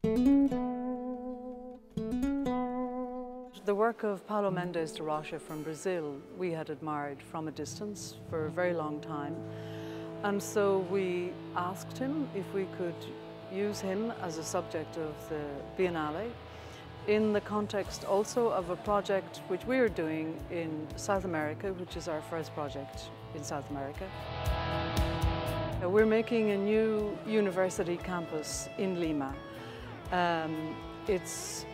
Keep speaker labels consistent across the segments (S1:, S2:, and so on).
S1: The work of Paulo Mendes de Rocha from Brazil we had admired from a distance for a very long time, and so we asked him if we could use him as a subject of the Biennale in the context also of a project which we are doing in South America, which is our first project in South America. We're making a new university campus in Lima. It's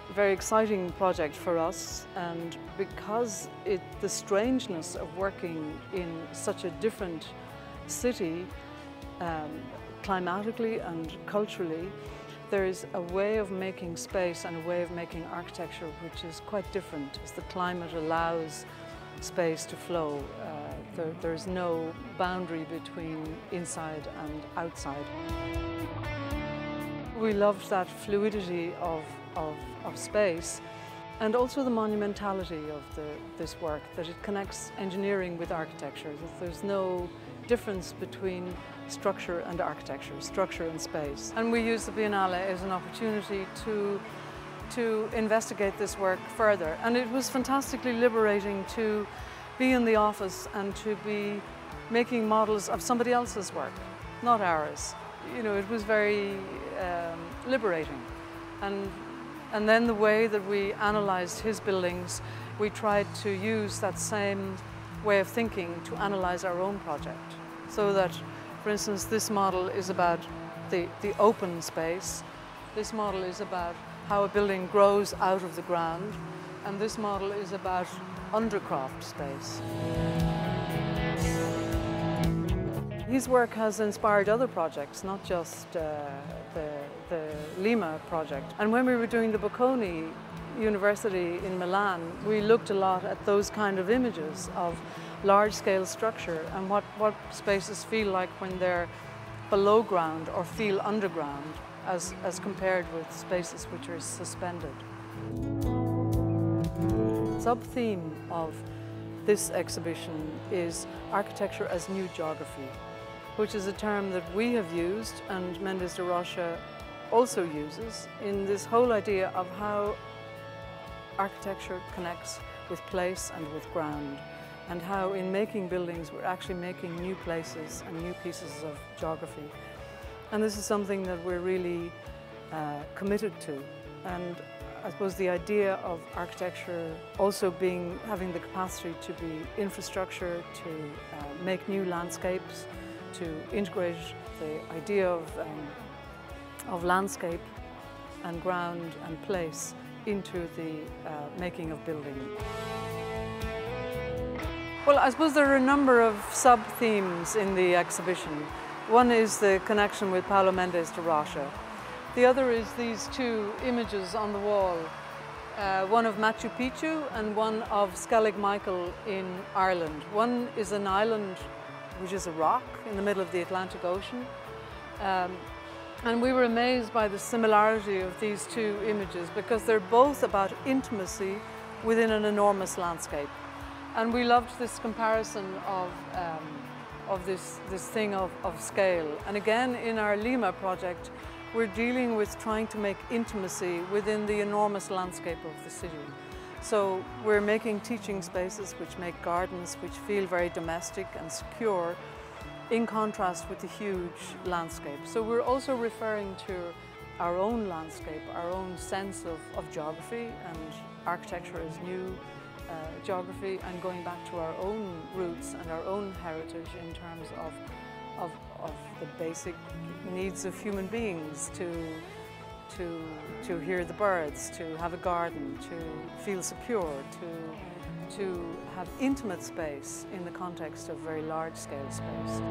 S1: a very exciting project for us, and because the strangeness of working in such a different city, climatically and culturally, there is a way of making space and a way of making architecture which is quite different, as the climate allows space to flow. There's no boundary between inside and outside. We loved that fluidity of space, and also the monumentality of this work, that it connects engineering with architecture, that there's no difference between structure and architecture, structure and space. And we use the Biennale as an opportunity to investigate this work further. And it was fantastically liberating to be in the office and to be making models of somebody else's work, not ours. You know, it was very liberating. And then the way that we analysed his buildings, we tried to use that same way of thinking to analyse our own project. So that, for instance, this model is about the open space. This model is about how a building grows out of the ground. And this model is about undercroft space. His work has inspired other projects, not just the Lima project. And when we were doing the Bocconi University in Milan, we looked a lot at those kind of images of large-scale structure and what spaces feel like when they're below ground or feel underground as compared with spaces which are suspended. The sub-theme of this exhibition is architecture as new geography, which is a term that we have used and Mendes de Rocha also uses in this whole idea of how architecture connects with place and with ground, and how in making buildings we're actually making new places and new pieces of geography. And this is something that we're really committed to. And I suppose the idea of architecture also having the capacity to be infrastructure, to make new landscapes, to integrate the idea of landscape and ground and place into the making of building. Well, I suppose there are a number of sub-themes in the exhibition. One is the connection with Paulo Mendes de Rocha. The other is these two images on the wall, one of Machu Picchu and one of Skellig Michael in Ireland. One is an island which is a rock in the middle of the Atlantic Ocean. And we were amazed by the similarity of these two images because they're both about intimacy within an enormous landscape. And we loved this comparison of this thing of scale. And again, in our Lima project, we're dealing with trying to make intimacy within the enormous landscape of the city. So we're making teaching spaces which make gardens which feel very domestic and secure, in contrast with the huge landscape. So we're also referring to our own landscape, our own sense of geography and architecture as new geography, and going back to our own roots and our own heritage in terms of the basic needs of human beings to hear the birds, to have a garden, to feel secure, to have intimate space in the context of very large-scale space.